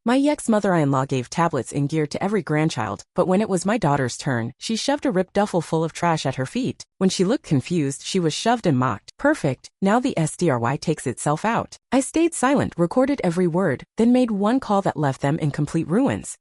My ex-mother-in-law gave tablets and gear to every grandchild, but when it was my daughter's turn, she shoved a ripped duffel full of trash at her feet. When she looked confused, she was shoved and mocked. Perfect, now the SDRY takes itself out. I stayed silent, recorded every word, then made one call that left them in complete ruins.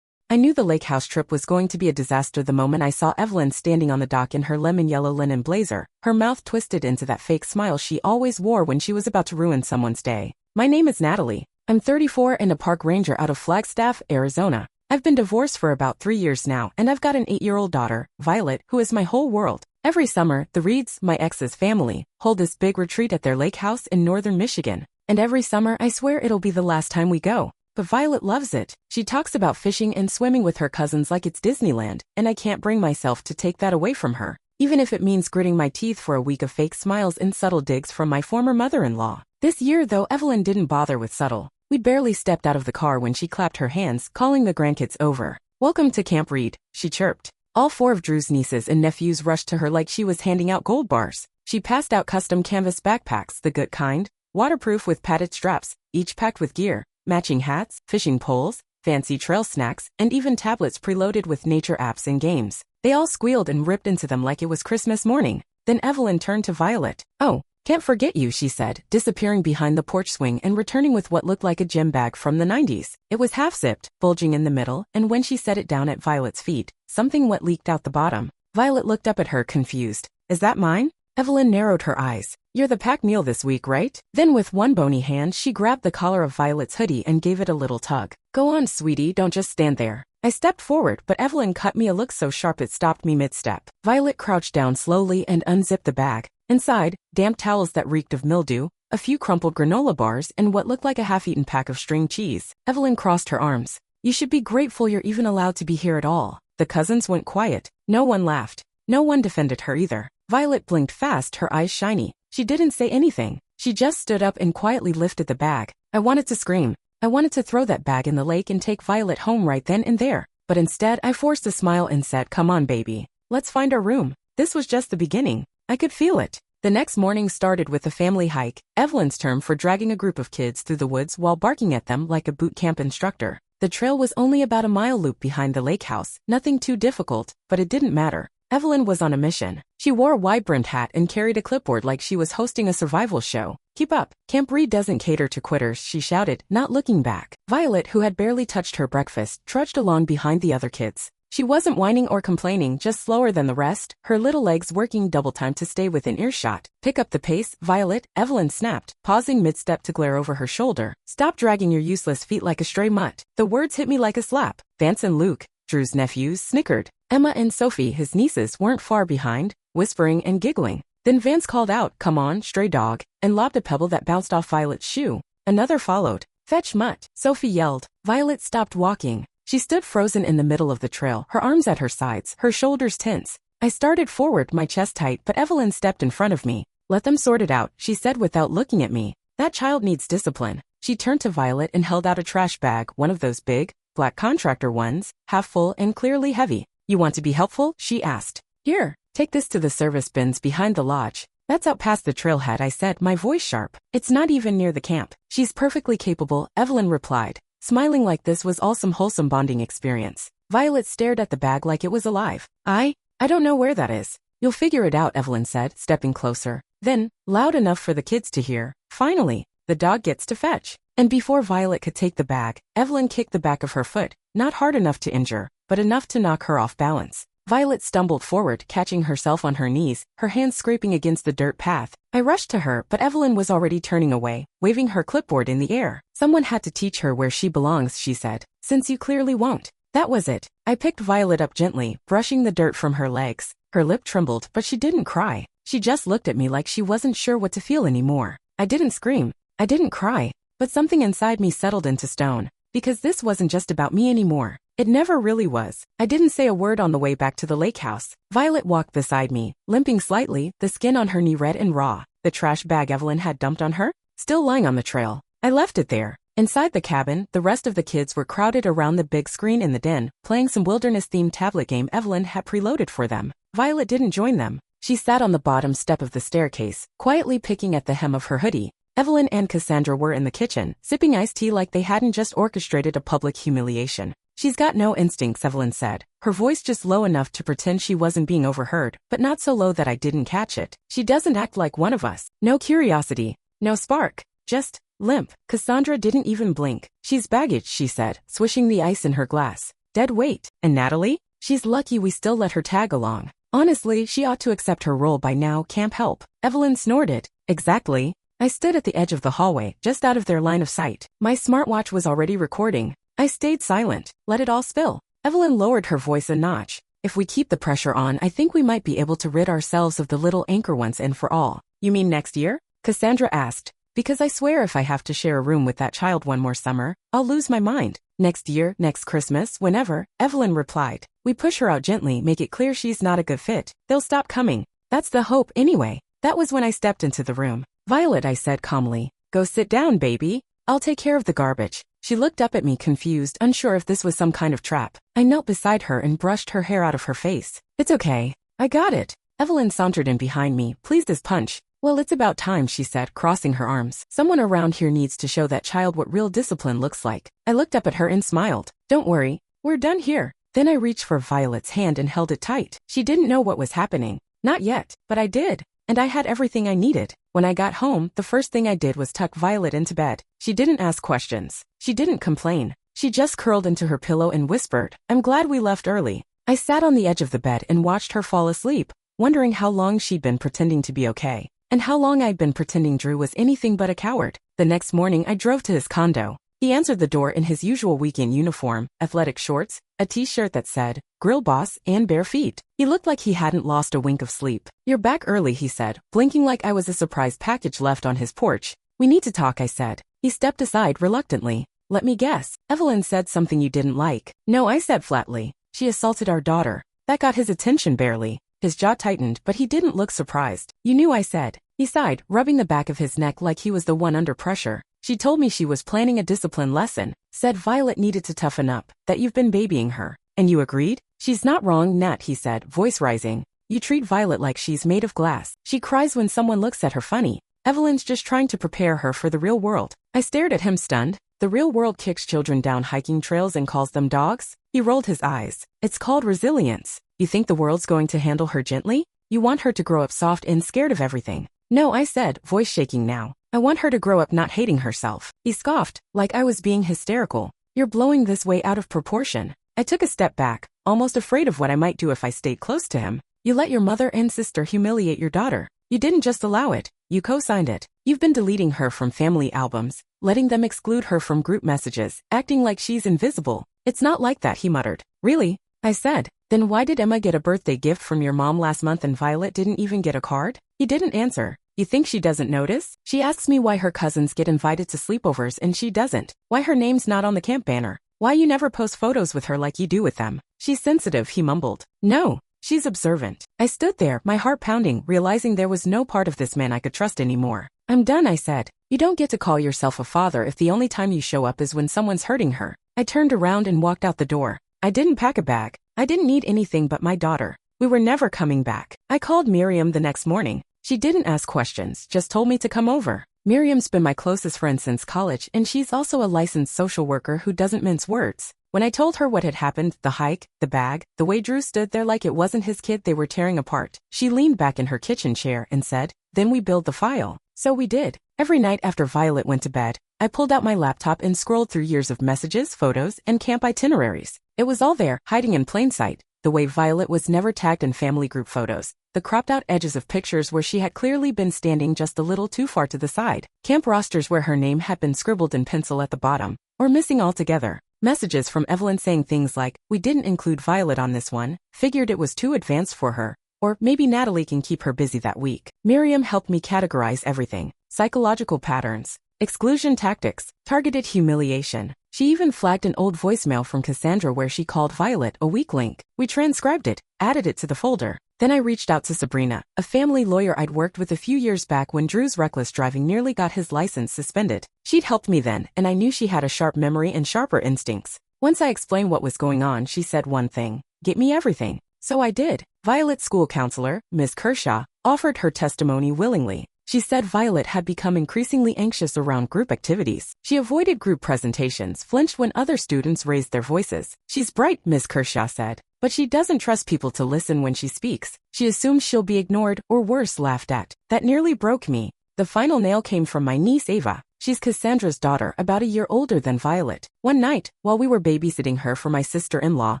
I knew the lake house trip was going to be a disaster the moment I saw Evelyn standing on the dock in her lemon yellow linen blazer, her mouth twisted into that fake smile she always wore when she was about to ruin someone's day. My name is Natalie. I'm 34 and a park ranger out of Flagstaff, Arizona. I've been divorced for about 3 years now, and I've got an 8-year-old daughter, Violet, who is my whole world. Every summer, the Reeds, my ex's family, hold this big retreat at their lake house in northern Michigan. And every summer, I swear it'll be the last time we go. But Violet loves it. She talks about fishing and swimming with her cousins like it's Disneyland, and I can't bring myself to take that away from her, even if it means gritting my teeth for a week of fake smiles and subtle digs from my former mother-in-law. This year, though, Evelyn didn't bother with subtle. We'd barely stepped out of the car when she clapped her hands, calling the grandkids over. "Welcome to Camp Reed," she chirped. All 4 of Drew's nieces and nephews rushed to her like she was handing out gold bars. She passed out custom canvas backpacks, the good kind, waterproof with padded straps, each packed with gear, matching hats, fishing poles, fancy trail snacks, and even tablets preloaded with nature apps and games. They all squealed and ripped into them like it was Christmas morning. Then Evelyn turned to Violet. "Oh, can't forget you," she said, disappearing behind the porch swing and returning with what looked like a gym bag from the 90s. It was half-zipped, bulging in the middle, and when she set it down at Violet's feet, something wet leaked out the bottom. Violet looked up at her, confused. "Is that mine?" Evelyn narrowed her eyes. "You're the pack meal this week, right?" Then with one bony hand, she grabbed the collar of Violet's hoodie and gave it a little tug. "Go on, sweetie, don't just stand there." I stepped forward, but Evelyn cut me a look so sharp it stopped me mid-step. Violet crouched down slowly and unzipped the bag. Inside, damp towels that reeked of mildew, a few crumpled granola bars, and what looked like a half-eaten pack of string cheese. Evelyn crossed her arms. "You should be grateful you're even allowed to be here at all." The cousins went quiet. No one laughed. No one defended her either. Violet blinked fast, her eyes shiny. She didn't say anything. She just stood up and quietly lifted the bag. I wanted to scream. I wanted to throw that bag in the lake and take Violet home right then and there. But instead, I forced a smile and said, "Come on, baby. Let's find our room." This was just the beginning. I could feel it. The next morning started with a family hike, Evelyn's term for dragging a group of kids through the woods while barking at them like a boot camp instructor. The trail was only about a mile loop behind the lake house, nothing too difficult, but it didn't matter. Evelyn was on a mission. She wore a wide-brimmed hat and carried a clipboard like she was hosting a survival show. "Keep up. Camp Reed doesn't cater to quitters," she shouted, not looking back. Violet, who had barely touched her breakfast, trudged along behind the other kids. She wasn't whining or complaining, just slower than the rest, her little legs working double time to stay within earshot. "Pick up the pace, Violet," Evelyn snapped, pausing mid-step to glare over her shoulder. "Stop dragging your useless feet like a stray mutt." The words hit me like a slap. Vance and Luke, Drew's nephews, snickered. Emma and Sophie, his nieces, weren't far behind, whispering and giggling. Then Vance called out, "Come on, stray dog," and lobbed a pebble that bounced off Violet's shoe. Another followed. "Fetch mutt," Sophie yelled. Violet stopped walking. She stood frozen in the middle of the trail, her arms at her sides, her shoulders tense. I started forward, my chest tight, but Evelyn stepped in front of me. "Let them sort it out," she said without looking at me. "That child needs discipline." She turned to Violet and held out a trash bag, one of those big, black contractor ones, half full and clearly heavy. "You want to be helpful?" she asked. "Here, take this to the service bins behind the lodge." "That's out past the trailhead," I said, my voice sharp. "It's not even near the camp." "She's perfectly capable," Evelyn replied. Smiling like this was all some wholesome bonding experience. Violet stared at the bag like it was alive. I don't know where that is." "You'll figure it out," Evelyn said, stepping closer. Then, loud enough for the kids to hear, "Finally, the dog gets to fetch." And before Violet could take the bag, Evelyn kicked the back of her foot, not hard enough to injure, but enough to knock her off balance. Violet stumbled forward, catching herself on her knees, her hands scraping against the dirt path. I rushed to her, but Evelyn was already turning away, waving her clipboard in the air. "Someone had to teach her where she belongs," she said, "since you clearly won't." That was it. I picked Violet up gently, brushing the dirt from her legs. Her lip trembled, but she didn't cry. She just looked at me like she wasn't sure what to feel anymore. I didn't scream. I didn't cry. But something inside me settled into stone. Because this wasn't just about me anymore. It never really was. I didn't say a word on the way back to the lake house. Violet walked beside me, limping slightly, the skin on her knee red and raw. The trash bag Evelyn had dumped on her, still lying on the trail. I left it there. Inside the cabin, the rest of the kids were crowded around the big screen in the den, playing some wilderness-themed tablet game Evelyn had preloaded for them. Violet didn't join them. She sat on the bottom step of the staircase, quietly picking at the hem of her hoodie. Evelyn and Cassandra were in the kitchen, sipping iced tea like they hadn't just orchestrated a public humiliation. "She's got no instincts," Evelyn said, her voice just low enough to pretend she wasn't being overheard, but not so low that I didn't catch it. "She doesn't act like one of us. No curiosity. No spark. Just limp." Cassandra didn't even blink. "She's baggage," she said, swishing the ice in her glass. "Dead weight." "And Natalie? She's lucky we still let her tag along. Honestly, she ought to accept her role by now, can't help." Evelyn snorted. "Exactly." I stood at the edge of the hallway, just out of their line of sight. My smartwatch was already recording. I stayed silent, let it all spill. Evelyn lowered her voice a notch. "If we keep the pressure on, I think we might be able to rid ourselves of the little anchor once and for all." "You mean next year?" Cassandra asked. "Because I swear if I have to share a room with that child one more summer, I'll lose my mind." "Next year, next Christmas, whenever," Evelyn replied. "We push her out gently, make it clear she's not a good fit. They'll stop coming. That's the hope anyway." That was when I stepped into the room. "Violet," I said calmly, "go sit down, baby. I'll take care of the garbage." She looked up at me confused, unsure if this was some kind of trap. I knelt beside her and brushed her hair out of her face. "It's okay. I got it." Evelyn sauntered in behind me, pleased as punch. "Well, it's about time," she said, crossing her arms. "Someone around here needs to show that child what real discipline looks like." I looked up at her and smiled. "Don't worry. We're done here." Then I reached for Violet's hand and held it tight. She didn't know what was happening. Not yet, but I did. And I had everything I needed. When I got home, the first thing I did was tuck Violet into bed. She didn't ask questions. She didn't complain. She just curled into her pillow and whispered, "I'm glad we left early." I sat on the edge of the bed and watched her fall asleep, wondering how long she'd been pretending to be okay, and how long I'd been pretending Drew was anything but a coward. The next morning, I drove to his condo. He answered the door in his usual weekend uniform, athletic shorts, a t-shirt that said, "Grill Boss," and bare feet. He looked like he hadn't lost a wink of sleep. "You're back early," he said, blinking like I was a surprise package left on his porch. "We need to talk," I said. He stepped aside reluctantly. "Let me guess. Evelyn said something you didn't like." "No," I said flatly. "She assaulted our daughter." That got his attention barely. His jaw tightened, but he didn't look surprised. "You knew," I said. He sighed, rubbing the back of his neck like he was the one under pressure. "She told me she was planning a discipline lesson. Said Violet needed to toughen up, that you've been babying her. And you agreed?" "She's not wrong, Nat," he said, voice rising. "You treat Violet like she's made of glass. She cries when someone looks at her funny. Evelyn's just trying to prepare her for the real world." I stared at him stunned. "The real world kicks children down hiking trails and calls them dogs?" He rolled his eyes. "It's called resilience. You think the world's going to handle her gently? You want her to grow up soft and scared of everything." "No," I said, voice shaking now. "I want her to grow up not hating herself." He scoffed, like I was being hysterical. "You're blowing this way out of proportion." I took a step back, almost afraid of what I might do if I stayed close to him. "You let your mother and sister humiliate your daughter. You didn't just allow it, you co-signed it. You've been deleting her from family albums, letting them exclude her from group messages, acting like she's invisible." "It's not like that," he muttered. "Really?" I said. "Then why did Emma get a birthday gift from your mom last month and Violet didn't even get a card?" He didn't answer. "You think she doesn't notice?" She asks me why her cousins get invited to sleepovers and she doesn't. Why her name's not on the camp banner. Why you never post photos with her like you do with them. "She's sensitive," he mumbled. "No, she's observant." I stood there, my heart pounding, realizing there was no part of this man I could trust anymore. "I'm done," I said. "You don't get to call yourself a father if the only time you show up is when someone's hurting her." I turned around and walked out the door. I didn't pack a bag. I didn't need anything but my daughter. We were never coming back. I called Miriam the next morning. She didn't ask questions, just told me to come over. Miriam's been my closest friend since college, and she's also a licensed social worker who doesn't mince words. When I told her what had happened, the hike, the bag, the way Drew stood there like it wasn't his kid they were tearing apart, she leaned back in her kitchen chair and said, "Then we build the file." So we did. Every night after Violet went to bed, I pulled out my laptop and scrolled through years of messages, photos, and camp itineraries. It was all there, hiding in plain sight. The way Violet was never tagged in family group photos. The cropped out edges of pictures where she had clearly been standing just a little too far to the side. Camp rosters where her name had been scribbled in pencil at the bottom, or missing altogether. Messages from Evelyn saying things like, "We didn't include Violet on this one, figured it was too advanced for her," or "Maybe Natalie can keep her busy that week." Miriam helped me categorize everything. Psychological patterns, exclusion tactics, targeted humiliation. She even flagged an old voicemail from Cassandra where she called Violet a weak link. We transcribed it, added it to the folder. Then I reached out to Sabrina, a family lawyer I'd worked with a few years back when Drew's reckless driving nearly got his license suspended. She'd helped me then, and I knew she had a sharp memory and sharper instincts. Once I explained what was going on, she said one thing: "Get me everything." So I did. Violet's school counselor, Miss Kershaw, offered her testimony willingly. She said Violet had become increasingly anxious around group activities. She avoided group presentations, flinched when other students raised their voices. She's bright, Miss Kershaw said, but she doesn't trust people to listen when she speaks. She assumes she'll be ignored or worse, laughed at. That nearly broke me. The final nail came from my niece Ava. She's Cassandra's daughter, about a year older than Violet. One night, while we were babysitting her for my sister-in-law,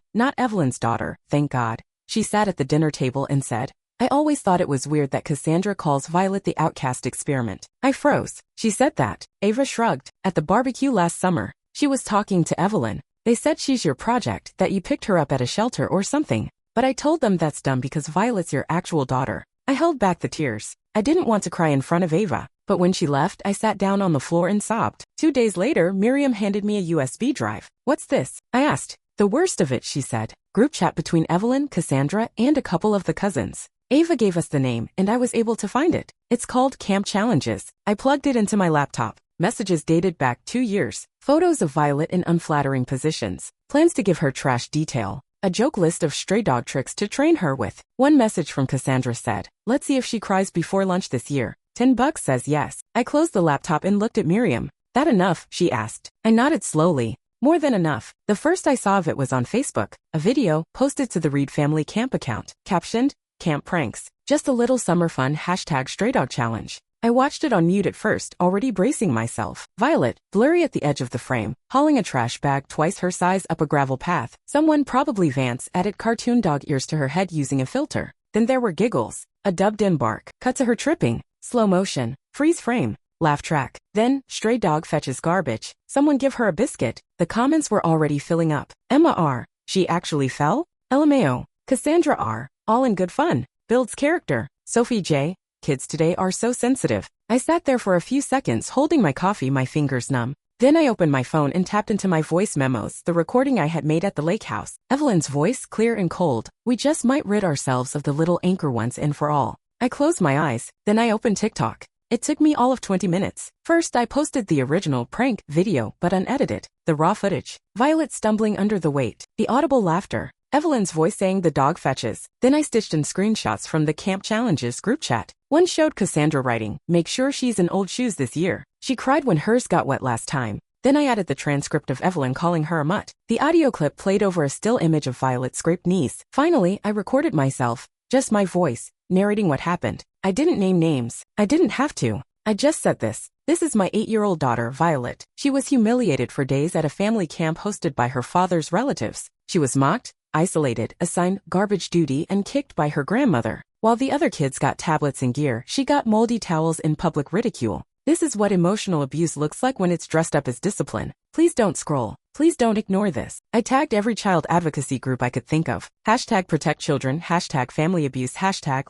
not Evelyn's daughter, thank God, she sat at the dinner table and said, I always thought it was weird that Cassandra calls Violet the outcast experiment. I froze. She said that. Ava shrugged. At the barbecue last summer, she was talking to Evelyn. They said she's your project, that you picked her up at a shelter or something. But I told them that's dumb because Violet's your actual daughter. I held back the tears. I didn't want to cry in front of Ava, but when she left, I sat down on the floor and sobbed. 2 days later, Miriam handed me a USB drive. What's this? I asked. The worst of it, she said. Group chat between Evelyn, Cassandra, and a couple of the cousins. Ava gave us the name, and I was able to find it. It's called Camp Challenges. I plugged it into my laptop. Messages dated back 2 years. Photos of Violet in unflattering positions. Plans to give her trash detail. A joke list of stray dog tricks to train her with. One message from Cassandra said, let's see if she cries before lunch this year. $10 says yes. I closed the laptop and looked at Miriam. That enough? She asked. I nodded slowly. More than enough. The first I saw of it was on Facebook. A video, posted to the Reed Family Camp account, captioned, Camp Pranks. Just a little summer fun #Stray Dog Challenge. I watched it on mute at first, already bracing myself. Violet, blurry at the edge of the frame, hauling a trash bag twice her size up a gravel path. Someone, probably Vance, added cartoon dog ears to her head using a filter. Then there were giggles, a dubbed-in bark, cut to her tripping, slow motion, freeze frame, laugh track. Then, stray dog fetches garbage. Someone give her a biscuit. The comments were already filling up. Emma R. She actually fell? LMAO. Cassandra R. All in good fun. Builds character. Sophie J. Kids today are so sensitive. I sat there for a few seconds holding my coffee, my fingers numb. Then I opened my phone and tapped into my voice memos, the recording I had made at the lake house. Evelyn's voice, clear and cold. We just might rid ourselves of the little anchor once and for all. I closed my eyes. Then I opened TikTok. It took me all of 20 minutes. First, I posted the original prank video, but unedited. The raw footage. Violet stumbling under the weight. The audible laughter. Evelyn's voice saying the dog fetches. Then I stitched in screenshots from the Camp Challenges group chat. One showed Cassandra writing, make sure she's in old shoes this year. She cried when hers got wet last time. Then I added the transcript of Evelyn calling her a mutt. The audio clip played over a still image of Violet's scraped knees. Finally, I recorded myself, just my voice, narrating what happened. I didn't name names. I didn't have to. I just said this. This is my 8-year-old daughter, Violet. She was humiliated for days at a family camp hosted by her father's relatives. She was mocked, isolated, assigned garbage duty, and kicked by her grandmother. While the other kids got tablets and gear, she got moldy towels and public ridicule. This is what emotional abuse looks like when it's dressed up as discipline. Please don't scroll. Please don't ignore this. I tagged every child advocacy group I could think of. #protect children, #family abuse,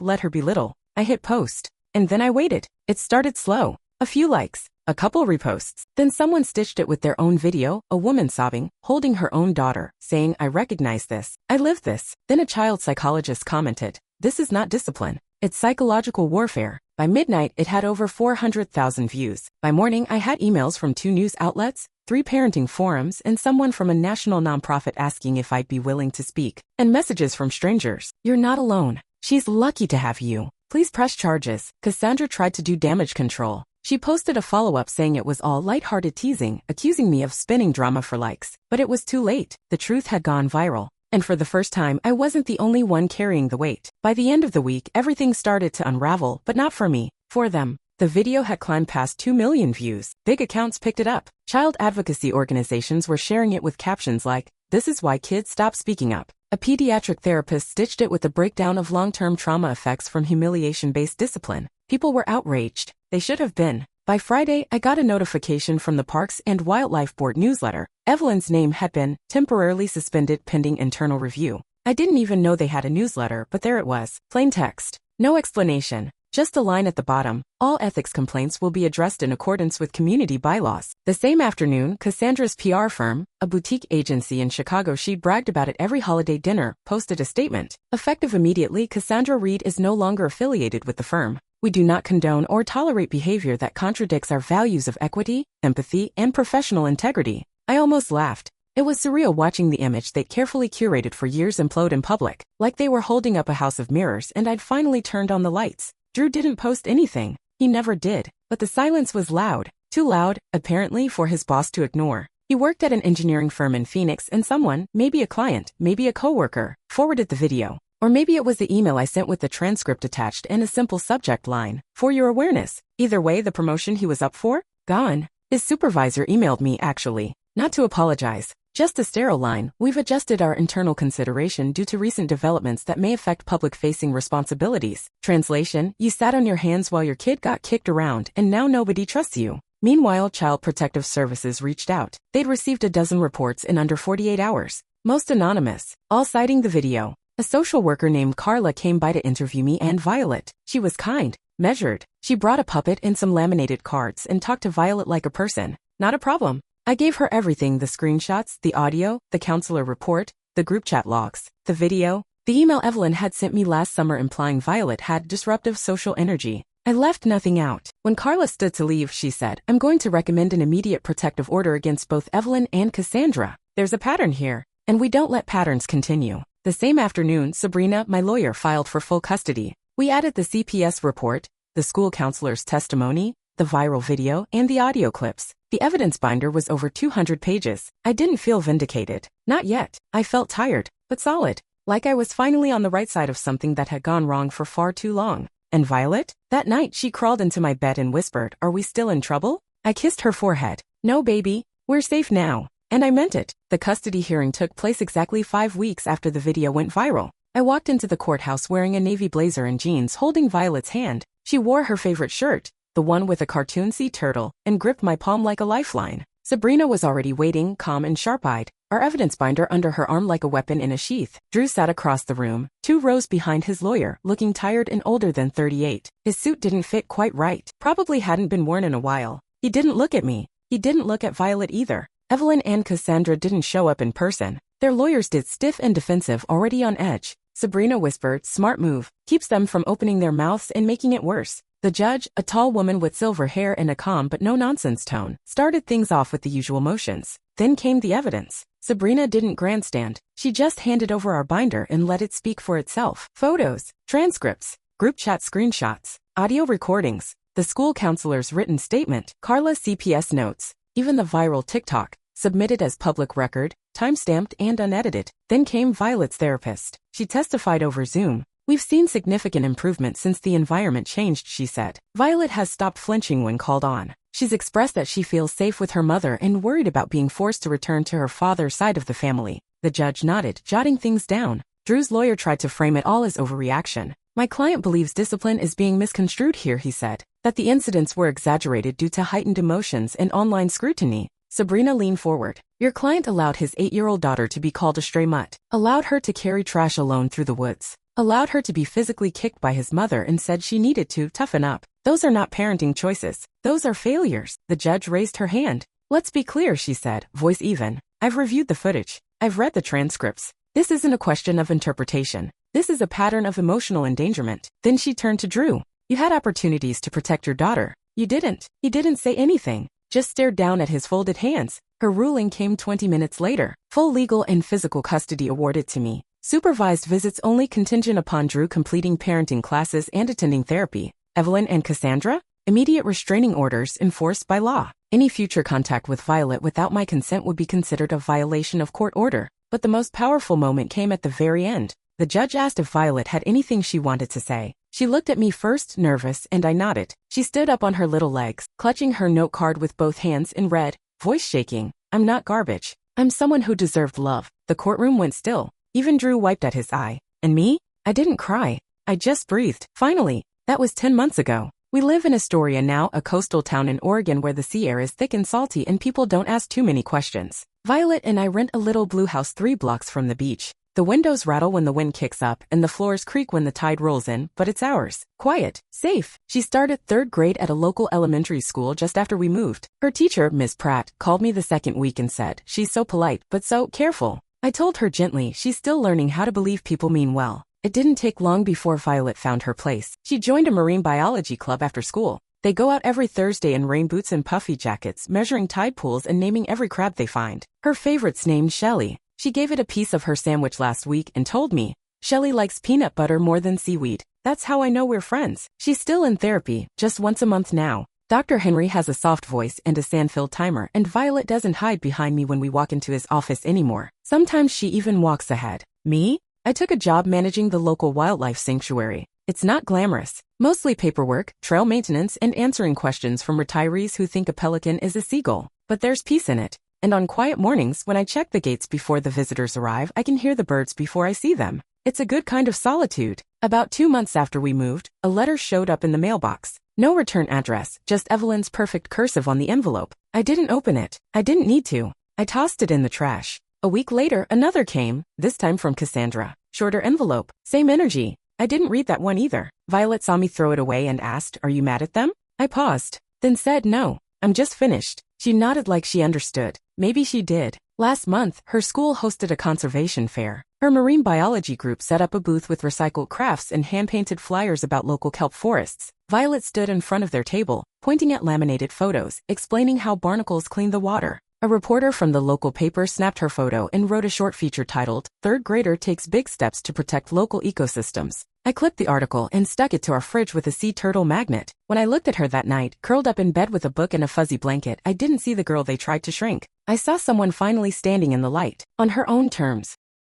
#let her be little. I hit post. And then I waited. It started slow. A few likes. A couple reposts. Then someone stitched it with their own video, a woman sobbing, holding her own daughter, saying, I recognize this. I lived this. Then a child psychologist commented, this is not discipline. It's psychological warfare. By midnight, it had over 400,000 views. By morning, I had emails from 2 news outlets, 3 parenting forums, and someone from a national nonprofit asking if I'd be willing to speak. And messages from strangers. You're not alone. She's lucky to have you. Please press charges. Cassandra tried to do damage control. She posted a follow-up saying it was all lighthearted teasing, accusing me of spinning drama for likes. But it was too late. The truth had gone viral. And for the first time, I wasn't the only one carrying the weight. By the end of the week, everything started to unravel, but not for me, for them. The video had climbed past 2 million views. Big accounts picked it up. Child advocacy organizations were sharing it with captions like, this is why kids stop speaking up. A pediatric therapist stitched it with a breakdown of long-term trauma effects from humiliation-based discipline. People were outraged. They should have been. By Friday, I got a notification from the Parks and Wildlife Board newsletter. Evelyn's name had been temporarily suspended pending internal review. I didn't even know they had a newsletter, but there it was. Plain text. No explanation. Just a line at the bottom. All ethics complaints will be addressed in accordance with community bylaws. The same afternoon, Cassandra's PR firm, a boutique agency in Chicago she bragged about at every holiday dinner, posted a statement. Effective immediately, Cassandra Reed is no longer affiliated with the firm. We do not condone or tolerate behavior that contradicts our values of equity, empathy, and professional integrity. I almost laughed. It was surreal watching the image they'd carefully curated for years implode in public, like they were holding up a house of mirrors and I'd finally turned on the lights. Drew didn't post anything. He never did. But the silence was loud. Too loud, apparently, for his boss to ignore. He worked at an engineering firm in Phoenix and someone, maybe a client, maybe a coworker, forwarded the video. Or maybe it was the email I sent with the transcript attached and a simple subject line. For your awareness. Either way, the promotion he was up for? Gone. His supervisor emailed me, actually. Not to apologize. Just a sterile line. We've adjusted our internal consideration due to recent developments that may affect public-facing responsibilities. Translation, you sat on your hands while your kid got kicked around and now nobody trusts you. Meanwhile, Child Protective Services reached out. They'd received a dozen reports in under 48 hours. Most anonymous. All citing the video. A social worker named Carla came by to interview me and Violet. She was kind, measured. She brought a puppet and some laminated cards and talked to Violet like a person. Not a problem. I gave her everything, the screenshots, the audio, the counselor report, the group chat logs, the video, the email Evelyn had sent me last summer implying Violet had disruptive social energy. I left nothing out. When Carla stood to leave, she said, I'm going to recommend an immediate protective order against both Evelyn and Cassandra. There's a pattern here, and we don't let patterns continue. The same afternoon, Sabrina, my lawyer, filed for full custody. We added the CPS report, the school counselor's testimony, the viral video, and the audio clips. The evidence binder was over 200 pages. I didn't feel vindicated. Not yet. I felt tired, but solid. Like I was finally on the right side of something that had gone wrong for far too long. And Violet? That night she crawled into my bed and whispered, are we still in trouble? I kissed her forehead. No, baby. We're safe now. And I meant it. The custody hearing took place exactly 5 weeks after the video went viral. I walked into the courthouse wearing a navy blazer and jeans, holding Violet's hand. She wore her favorite shirt, the one with a cartoon sea turtle, and gripped my palm like a lifeline. Sabrina was already waiting, calm and sharp-eyed, our evidence binder under her arm like a weapon in a sheath. Drew sat across the room, 2 rows behind his lawyer, looking tired and older than 38. His suit didn't fit quite right, probably hadn't been worn in a while. He didn't look at me. He didn't look at Violet either. Evelyn and Cassandra didn't show up in person. Their lawyers did, stiff and defensive, already on edge. Sabrina whispered, smart move, keeps them from opening their mouths and making it worse. The judge, a tall woman with silver hair and a calm but no-nonsense tone, started things off with the usual motions. Then came the evidence. Sabrina didn't grandstand. She just handed over our binder and let it speak for itself. Photos, transcripts, group chat screenshots, audio recordings, the school counselor's written statement, Carla's CPS notes, even the viral TikTok, submitted as public record, time-stamped and unedited. Then came Violet's therapist. She testified over Zoom. We've seen significant improvement since the environment changed, she said. Violet has stopped flinching when called on. She's expressed that she feels safe with her mother and worried about being forced to return to her father's side of the family. The judge nodded, jotting things down. Drew's lawyer tried to frame it all as overreaction. My client believes discipline is being misconstrued here, he said. That the incidents were exaggerated due to heightened emotions and online scrutiny. Sabrina leaned forward. Your client allowed his 8-year-old daughter to be called a stray mutt. Allowed her to carry trash alone through the woods. Allowed her to be physically kicked by his mother and said she needed to toughen up. Those are not parenting choices. Those are failures. The judge raised her hand. Let's be clear, she said, voice even. I've reviewed the footage. I've read the transcripts. This isn't a question of interpretation. This is a pattern of emotional endangerment. Then she turned to Drew. You had opportunities to protect your daughter. You didn't. He didn't say anything. Just stared down at his folded hands. Her ruling came 20 minutes later. Full legal and physical custody awarded to me. Supervised visits only contingent upon Drew completing parenting classes and attending therapy. Evelyn and Cassandra? Immediate restraining orders enforced by law. Any future contact with Violet without my consent would be considered a violation of court order. But the most powerful moment came at the very end. The judge asked if Violet had anything she wanted to say. She looked at me first, nervous, and I nodded. She stood up on her little legs, clutching her note card with both hands, and read, voice shaking, I'm not garbage. I'm someone who deserved love. The courtroom went still. Even Drew wiped at his eye. And me? I didn't cry. I just breathed. Finally. That was 10 months ago. We live in Astoria now, a coastal town in Oregon where the sea air is thick and salty and people don't ask too many questions. Violet and I rent a little blue house 3 blocks from the beach. The windows rattle when the wind kicks up and the floors creak when the tide rolls in, but it's ours. Quiet. Safe. She started 3rd grade at a local elementary school just after we moved. Her teacher, Miss Pratt, called me the second week and said, she's so polite, but so careful. I told her gently she's still learning how to believe people mean well. It didn't take long before Violet found her place. She joined a marine biology club after school. They go out every Thursday in rain boots and puffy jackets, measuring tide pools and naming every crab they find. Her favorite's named Shelly. She gave it a piece of her sandwich last week and told me, Shelley likes peanut butter more than seaweed. That's how I know we're friends. She's still in therapy, just once a month now. Dr. Henry has a soft voice and a sand-filled timer, and Violet doesn't hide behind me when we walk into his office anymore. Sometimes she even walks ahead. Me? I took a job managing the local wildlife sanctuary. It's not glamorous. Mostly paperwork, trail maintenance, and answering questions from retirees who think a pelican is a seagull. But there's peace in it. And on quiet mornings, when I check the gates before the visitors arrive, I can hear the birds before I see them. It's a good kind of solitude. About 2 months after we moved, a letter showed up in the mailbox. No return address, just Evelyn's perfect cursive on the envelope. I didn't open it. I didn't need to. I tossed it in the trash. A week later, another came, this time from Cassandra. Shorter envelope, same energy. I didn't read that one either. Violet saw me throw it away and asked, "Are you mad at them?" I paused, then said, "No, I'm just finished." She nodded like she understood. Maybe she did. Last month, her school hosted a conservation fair. Her marine biology group set up a booth with recycled crafts and hand-painted flyers about local kelp forests. Violet stood in front of their table, pointing at laminated photos, explaining how barnacles clean the water. A reporter from the local paper snapped her photo and wrote a short feature titled, "Third Grader Takes Big Steps to Protect Local Ecosystems." I clipped the article and stuck it to our fridge with a sea turtle magnet. When I looked at her that night, curled up in bed with a book and a fuzzy blanket, I didn't see the girl they tried to shrink. I saw someone finally standing in the light, on her own terms.